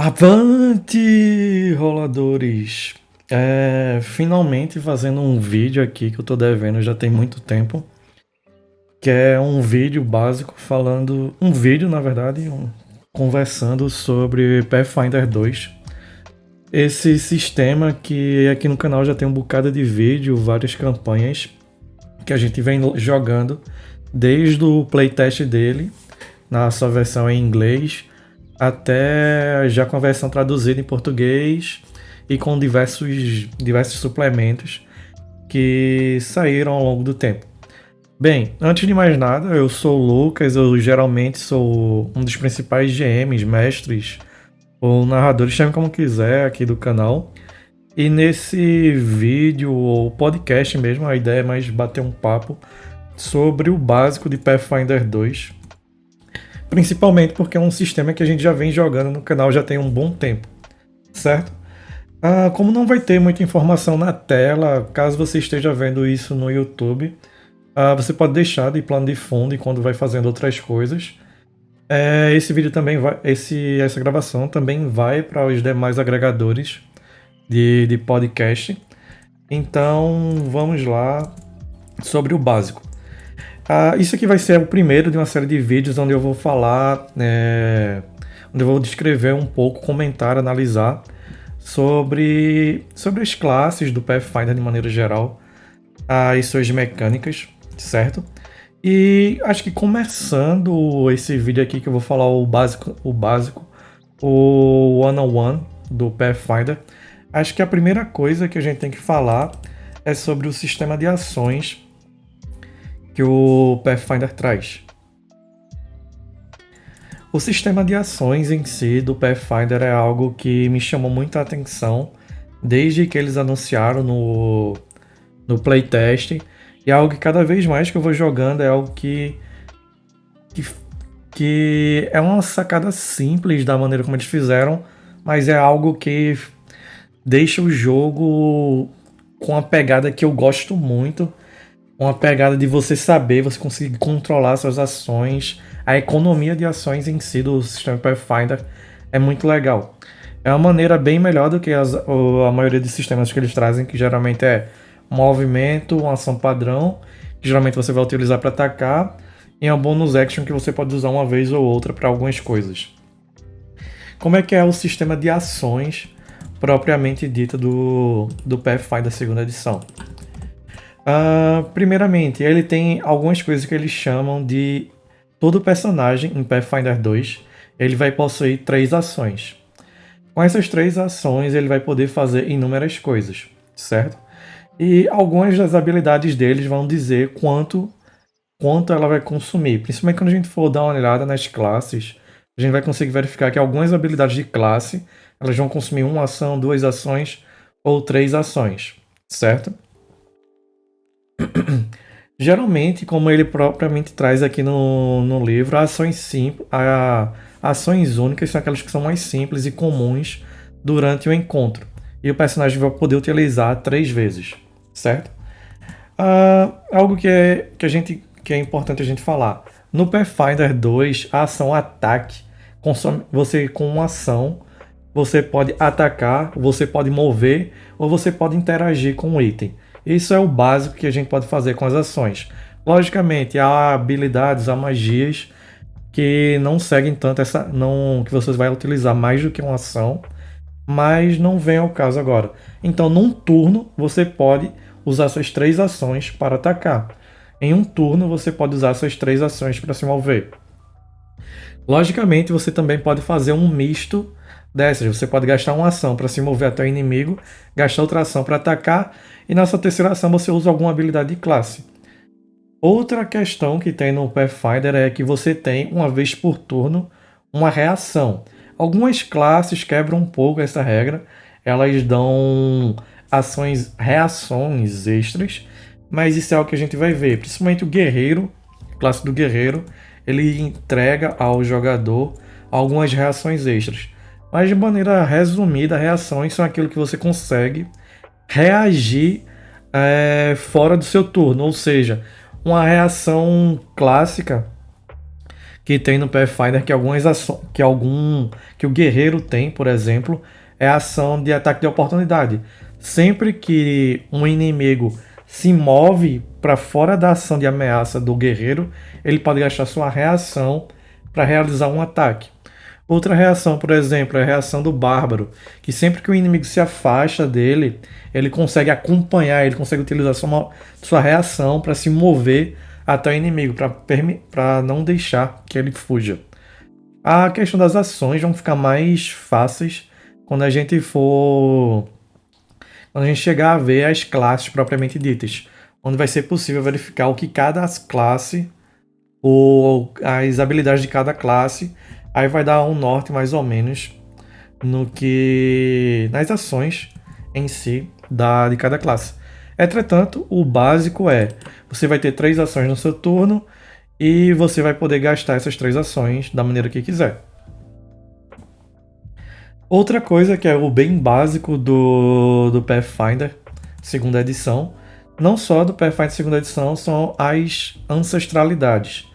Avante, roladores! Finalmente fazendo um vídeo aqui que eu tô devendo já tem muito tempo, que é um vídeo básico falando, um vídeo na verdade, conversando sobre Pathfinder 2. Esse sistema que aqui no canal já tem um bocado de vídeo, várias campanhas que a gente vem jogando desde o playtest dele, na sua versão em inglês, até já com a versão traduzida em português e com diversos suplementos que saíram ao longo do tempo. Bem, antes de mais nada, eu sou o Lucas, eu geralmente sou um dos principais GMs, mestres ou narradores, chame como quiser, aqui do canal. E nesse vídeo ou podcast mesmo, a ideia é mais bater um papo sobre o básico de Pathfinder 2, principalmente porque é um sistema que a gente já vem jogando no canal já tem um bom tempo, certo? Como não vai ter muita informação na tela, caso você esteja vendo isso no YouTube, você pode deixar de plano de fundo enquanto vai fazendo outras coisas. Esse vídeo também vai, essa gravação também vai para os demais agregadores de podcast. Então vamos lá sobre o básico. Isso aqui vai ser o primeiro de uma série de vídeos onde eu vou falar, onde eu vou descrever um pouco, comentar, analisar sobre as classes do Pathfinder de maneira geral, e suas mecânicas, certo? E acho que começando esse vídeo aqui que eu vou falar o básico, o one-on-one do Pathfinder, acho que a primeira coisa que a gente tem que falar é sobre o sistema de ações que o Pathfinder traz. O sistema de ações em si do Pathfinder é algo que me chamou muita atenção desde que eles anunciaram no playtest, e é algo que cada vez mais que eu vou jogando é algo que é uma sacada simples da maneira como eles fizeram, mas é algo que deixa o jogo com uma pegada que eu gosto muito, uma pegada de você saber, você conseguir controlar suas ações, a economia de ações em si do sistema Pathfinder é muito legal. É uma maneira bem melhor do que a maioria dos sistemas que eles trazem, que geralmente é um movimento, uma ação padrão, que geralmente você vai utilizar para atacar, e uma bonus action que você pode usar uma vez ou outra para algumas coisas. Como é que é o sistema de ações propriamente dito do Pathfinder segunda edição? Primeiramente, ele tem algumas coisas que eles chamam de... Todo personagem em Pathfinder 2 ele vai possuir 3 ações. Com essas 3 ações, ele vai poder fazer inúmeras coisas, certo? E algumas das habilidades deles vão dizer quanto ela vai consumir. Principalmente quando a gente for dar uma olhada nas classes, a gente vai conseguir verificar que algumas habilidades de classe elas vão consumir 1 ação, 2 ações ou 3 ações, certo? Geralmente, como ele propriamente traz aqui no livro, ações únicas são aquelas que são mais simples e comuns durante o encontro. E o personagem vai poder utilizar 3 vezes, certo? Algo que é importante a gente falar. No Pathfinder 2, a ação ataque, você com uma ação, você pode atacar, você pode mover ou você pode interagir com um item. Isso é o básico que a gente pode fazer com as ações. Logicamente, há habilidades, há magias que não seguem tanto que você vai utilizar mais do que uma ação, mas não vem ao caso agora. Então, num turno, você pode usar suas 3 ações para atacar. Em um turno, você pode usar suas 3 ações para se mover. Logicamente, você também pode fazer um misto dessas. Você pode gastar uma ação para se mover até o inimigo, gastar outra ação para atacar, e nessa terceira ação você usa alguma habilidade de classe. Outra questão que tem no Pathfinder é que você tem, uma vez por turno, uma reação. Algumas classes quebram um pouco essa regra, elas dão reações extras, mas isso é algo que a gente vai ver. Principalmente o guerreiro, a classe do guerreiro, ele entrega ao jogador algumas reações extras. Mas de maneira resumida, reações são aquilo que você consegue reagir fora do seu turno. Ou seja, uma reação clássica que tem no Pathfinder que algumas ações, que o guerreiro tem, por exemplo, é a ação de ataque de oportunidade. Sempre que um inimigo se move para fora da ação de ameaça do guerreiro, ele pode gastar sua reação para realizar um ataque. Outra reação, por exemplo, é a reação do bárbaro, que sempre que o inimigo se afasta dele, ele consegue acompanhar, ele consegue utilizar sua reação para se mover até o inimigo, para não deixar que ele fuja. A questão das ações vão ficar mais fáceis quando a gente chegar a ver as classes propriamente ditas, onde vai ser possível verificar o que cada classe ou as habilidades de cada classe, aí vai dar um norte mais ou menos nas ações em si de cada classe. Entretanto, o básico você vai ter 3 ações no seu turno e você vai poder gastar essas 3 ações da maneira que quiser. Outra coisa que é o bem básico do Pathfinder segunda edição, não só do Pathfinder segunda edição, são as ancestralidades.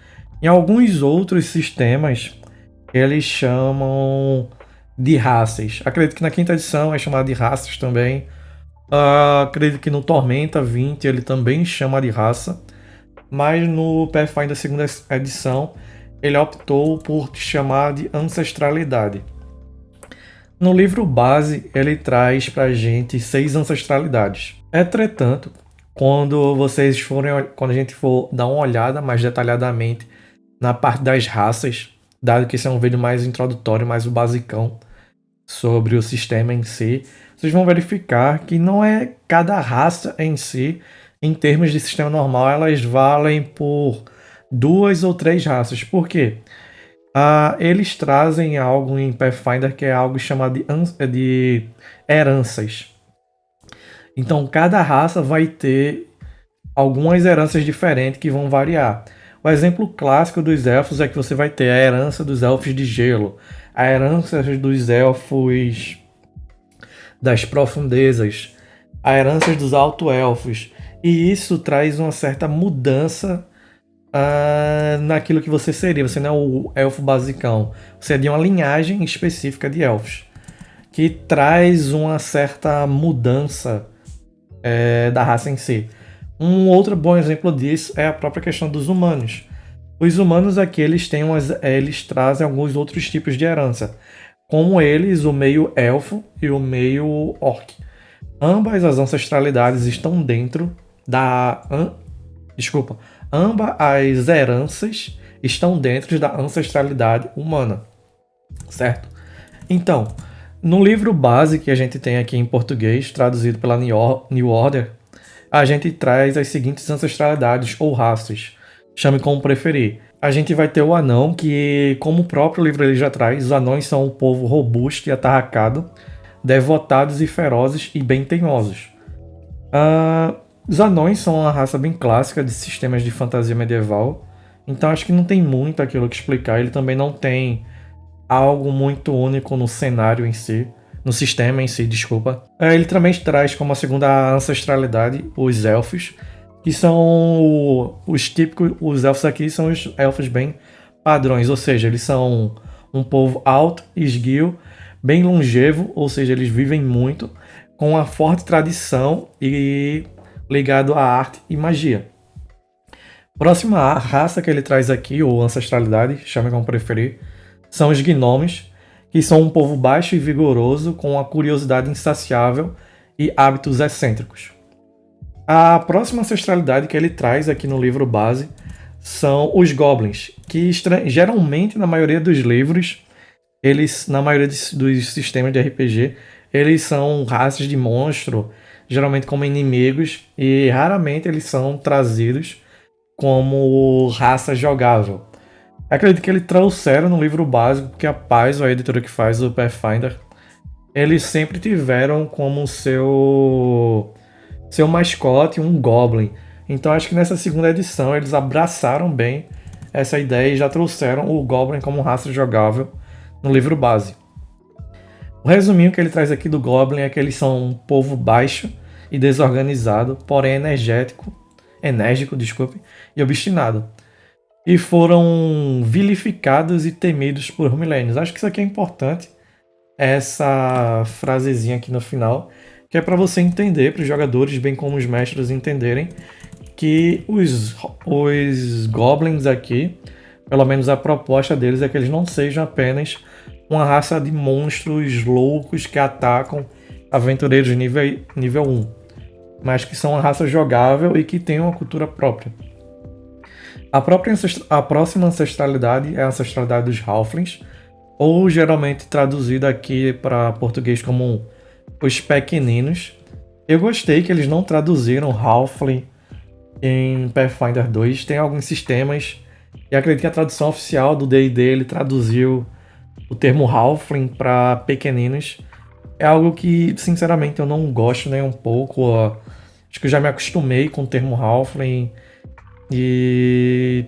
Em alguns outros sistemas, eles chamam de raças. Acredito que na quinta edição é chamado de raças também. Acredito que no Tormenta 20 ele também chama de raça. Mas no Pathfinder segunda edição, ele optou por chamar de ancestralidade. No livro base, ele traz pra gente 6 ancestralidades. Entretanto, quando a gente for dar uma olhada mais detalhadamente na parte das raças, dado que esse é um vídeo mais introdutório, mais o basicão sobre o sistema em si, vocês vão verificar que não é cada raça em si, em termos de sistema normal, elas valem por 2 ou 3 raças. Por quê? Eles trazem algo em Pathfinder que é algo chamado de heranças. Então, cada raça vai ter algumas heranças diferentes que vão variar. O exemplo clássico dos elfos é que você vai ter a herança dos elfos de gelo, a herança dos elfos das profundezas, a herança dos alto-elfos. E isso traz uma certa mudança naquilo que você seria. Você não é o elfo basicão, você é de uma linhagem específica de elfos, que traz uma certa mudança da raça em si. Um outro bom exemplo disso é a própria questão dos humanos. Os humanos aqui eles trazem alguns outros tipos de herança, como eles o meio elfo e o meio orc. Ambas as ancestralidades estão dentro ambas as heranças estão dentro da ancestralidade humana, certo? Então, no livro base que a gente tem aqui em português, traduzido pela New Order, a gente traz as seguintes ancestralidades ou raças, chame como preferir. A gente vai ter o anão, que, como o próprio livro ele já traz, os anões são um povo robusto e atarracado, devotados e ferozes e bem teimosos. Os anões são uma raça bem clássica de sistemas de fantasia medieval, então acho que não tem muito aquilo que explicar. Ele também não tem algo muito único no cenário em si, no sistema em si, desculpa. Ele também traz como a segunda ancestralidade os elfos, que são os típicos. Os elfos aqui são os elfos bem padrões, ou seja, eles são um povo alto, esguio, bem longevo, ou seja, eles vivem muito, com uma forte tradição e ligado à arte e magia. Próxima raça que ele traz aqui, ou ancestralidade, chame como preferir, são os gnomos, que são um povo baixo e vigoroso, com uma curiosidade insaciável e hábitos excêntricos. A próxima ancestralidade que ele traz aqui no livro base são os goblins, que geralmente na maioria dos livros, na maioria dos sistemas de RPG, eles são raças de monstro, geralmente como inimigos, e raramente eles são trazidos como raça jogável. Acredito que eles trouxeram no livro básico, porque a Paizo, a editora que faz o Pathfinder, eles sempre tiveram como seu mascote um Goblin. Então acho que nessa segunda edição eles abraçaram bem essa ideia e já trouxeram o Goblin como raça jogável no livro base. O resuminho que ele traz aqui do Goblin é que eles são um povo baixo e desorganizado, porém enérgico, e obstinado. e foram vilificados e temidos por milênios. Acho que isso aqui é importante, essa frasezinha aqui no final, que é para você entender, para os jogadores, bem como os mestres entenderem, que os goblins aqui, pelo menos a proposta deles é que eles não sejam apenas uma raça de monstros loucos que atacam aventureiros nível 1, mas que são uma raça jogável e que tem uma cultura própria. A próxima ancestralidade é a ancestralidade dos Halflings, ou geralmente traduzida aqui para português como os pequeninos. Eu gostei que eles não traduziram Halfling em Pathfinder 2. Tem alguns sistemas, e acredito que a tradução oficial do D&D ele traduziu o termo Halfling para pequeninos. É algo que, sinceramente, eu não gosto nem um pouco. Acho que eu já me acostumei com o termo Halfling, e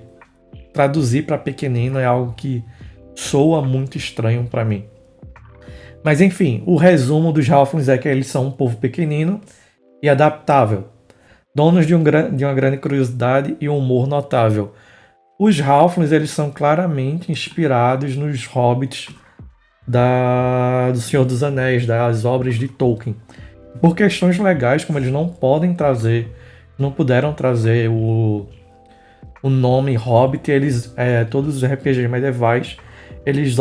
traduzir para pequenino é algo que soa muito estranho para mim. Mas enfim, o resumo dos Halflings é que eles são um povo pequenino e adaptável, donos de uma grande curiosidade e um humor notável. Os Halflings eles são claramente inspirados nos hobbits do Senhor dos Anéis, das obras de Tolkien. Por questões legais, como eles não puderam trazer o nome Hobbit, todos os RPGs medievais, eles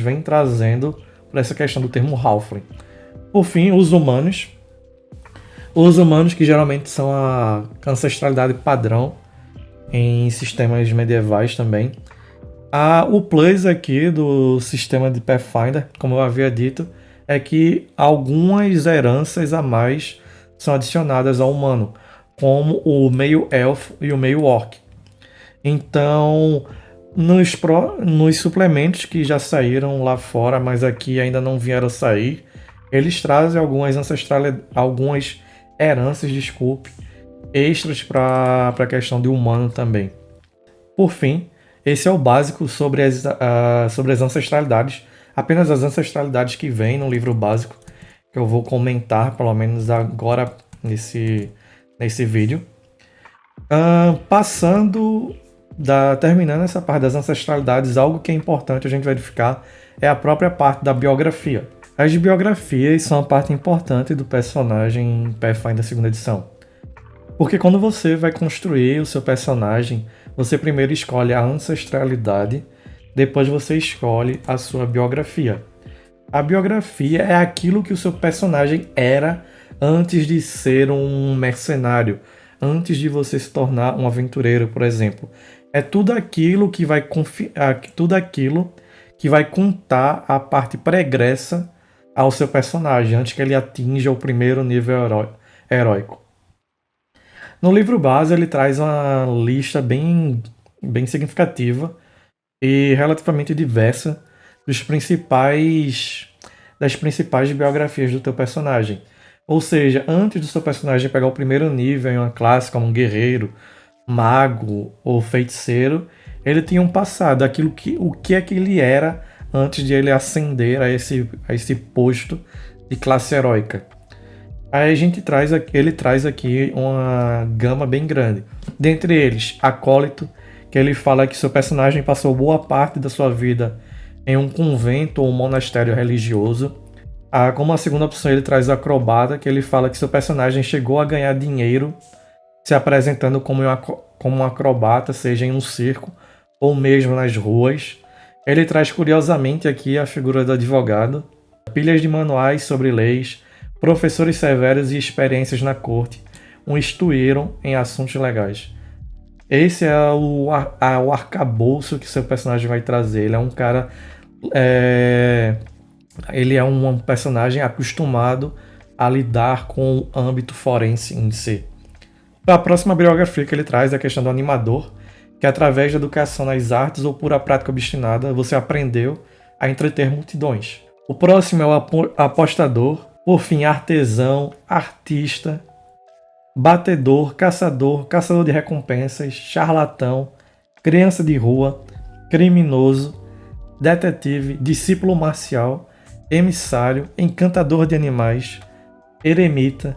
vêm trazendo por essa questão do termo Halfling. Por fim, os humanos que geralmente são a ancestralidade padrão em sistemas medievais também. O plus aqui do sistema de Pathfinder, como eu havia dito, é que algumas heranças a mais são adicionadas ao humano, como o meio-elfo e o meio-orc. Então, nos suplementos que já saíram lá fora, mas aqui ainda não vieram sair, eles trazem algumas heranças, extras para a questão de humano também. Por fim, esse é o básico sobre as ancestralidades, apenas as ancestralidades que vem no livro básico, que eu vou comentar pelo menos agora nesse vídeo. Terminando essa parte das ancestralidades, algo que é importante a gente verificar é a própria parte da biografia. As biografias são a parte importante do personagem em Pathfinder 2ª edição. Porque quando você vai construir o seu personagem, você primeiro escolhe a ancestralidade, depois você escolhe a sua biografia. A biografia é aquilo que o seu personagem era antes de ser um mercenário, antes de você se tornar um aventureiro, por exemplo. É tudo aquilo que vai contar a parte pregressa ao seu personagem, antes que ele atinja o primeiro nível heróico. No livro base, ele traz uma lista bem significativa e relativamente diversa das principais biografias do teu personagem. Ou seja, antes do seu personagem pegar o primeiro nível em uma classe como um guerreiro, mago ou feiticeiro, ele tinha um passado, o que é que ele era antes de ele ascender a esse posto de classe heróica. Aí ele traz aqui uma gama bem grande. Dentre eles, Acólito, que ele fala que seu personagem passou boa parte da sua vida em um convento ou um monastério religioso. Como a segunda opção, ele traz Acrobata, que ele fala que seu personagem chegou a ganhar dinheiro se apresentando como um acrobata, seja em um circo ou mesmo nas ruas. Ele traz curiosamente aqui a figura do advogado, pilhas de manuais sobre leis, professores severos e experiências na corte o instruíram em assuntos legais. Esse é o arcabouço que seu personagem vai trazer. Ele é um cara... Ele é um personagem acostumado a lidar com o âmbito forense em si. A próxima biografia que ele traz é a questão do animador, que através da educação nas artes ou pura prática obstinada, você aprendeu a entreter multidões. O próximo é o apostador, por fim, artesão, artista, batedor, caçador de recompensas, charlatão, criança de rua, criminoso, detetive, discípulo marcial, emissário, encantador de animais, eremita,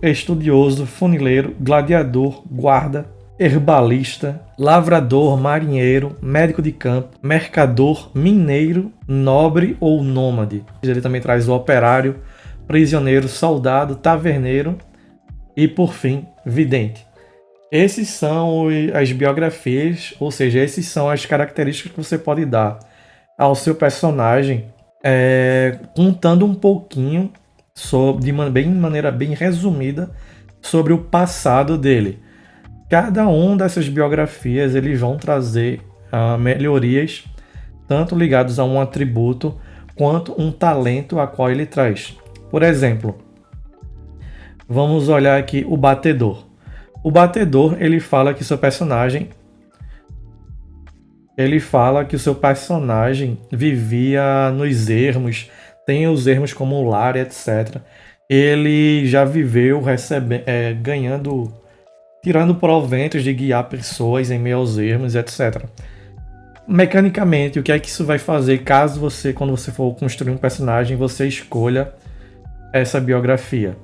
estudioso, funileiro, gladiador, guarda, herbalista, lavrador, marinheiro, médico de campo, mercador, mineiro, nobre ou nômade. Ele também traz o operário, prisioneiro, soldado, taverneiro e, por fim, vidente. Esses são as biografias, ou seja, esses são as características que você pode dar ao seu personagem, contando um pouquinho, de maneira bem resumida, sobre o passado dele. Cada uma dessas biografias eles vão trazer melhorias, tanto ligados a um atributo, quanto um talento a qual ele traz. Por exemplo, vamos olhar aqui o batedor. O batedor, ele fala que o seu personagem vivia nos ermos, tem os ermos como um lar, etc. Ele já viveu tirando proventos de guiar pessoas em meio aos ermos, etc. Mecanicamente, o que é que isso vai fazer caso você, quando você for construir um personagem, você escolha essa biografia?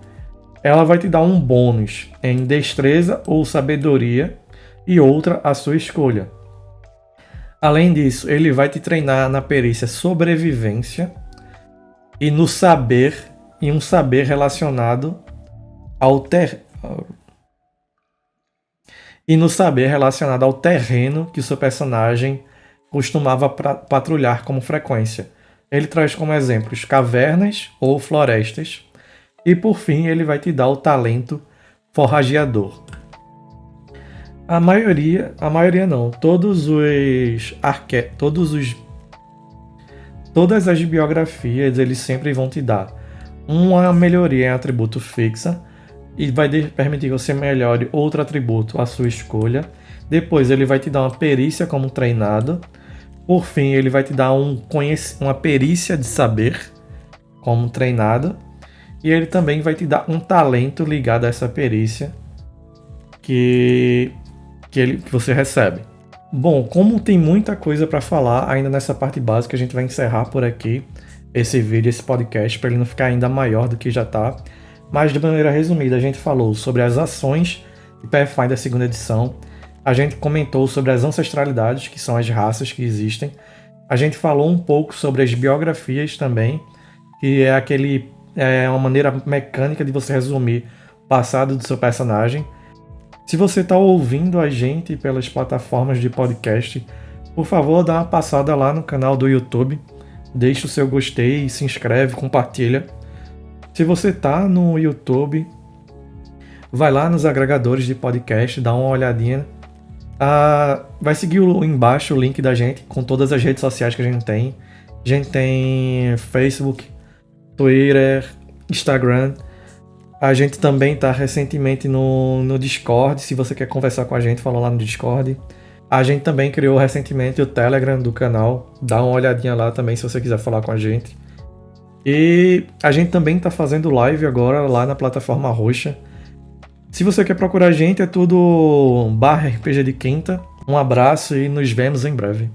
Ela vai te dar um bônus em destreza ou sabedoria e outra à sua escolha. Além disso, ele vai te treinar na perícia sobrevivência e no saber, e um saber relacionado ao terreno que o seu personagem costumava patrulhar como frequência. Ele traz como exemplos cavernas ou florestas. E por fim, ele vai te dar o talento forrageador. Todas as biografias, eles sempre vão te dar uma melhoria em atributo fixa e vai permitir que você melhore outro atributo à sua escolha. Depois ele vai te dar uma perícia como treinado. Por fim, ele vai te dar uma perícia de saber como treinado. E ele também vai te dar um talento ligado a essa perícia que você recebe. Bom, como tem muita coisa para falar ainda nessa parte básica, a gente vai encerrar por aqui esse vídeo, esse podcast, para ele não ficar ainda maior do que já está. Mas de maneira resumida, a gente falou sobre as ações de Pathfinder 2ª edição. A gente comentou sobre as ancestralidades, que são as raças que existem. A gente falou um pouco sobre as biografias também, que é uma maneira mecânica de você resumir o passado do seu personagem. Se você está ouvindo a gente pelas plataformas de podcast, por favor, dá uma passada lá no canal do YouTube. Deixa o seu gostei, se inscreve, compartilha. Se você está no YouTube, vai lá nos agregadores de podcast, dá uma olhadinha. Vai seguir embaixo o link da gente com todas as redes sociais que a gente tem. A gente tem Facebook, Twitter, Instagram. A gente também está recentemente no Discord. Se você quer conversar com a gente, fala lá no Discord. A gente também criou recentemente o Telegram do canal. Dá uma olhadinha lá também se você quiser falar com a gente. E a gente também está fazendo live agora lá na plataforma roxa. Se você quer procurar a gente, é tudo /RPG de Quinta. Um abraço e nos vemos em breve.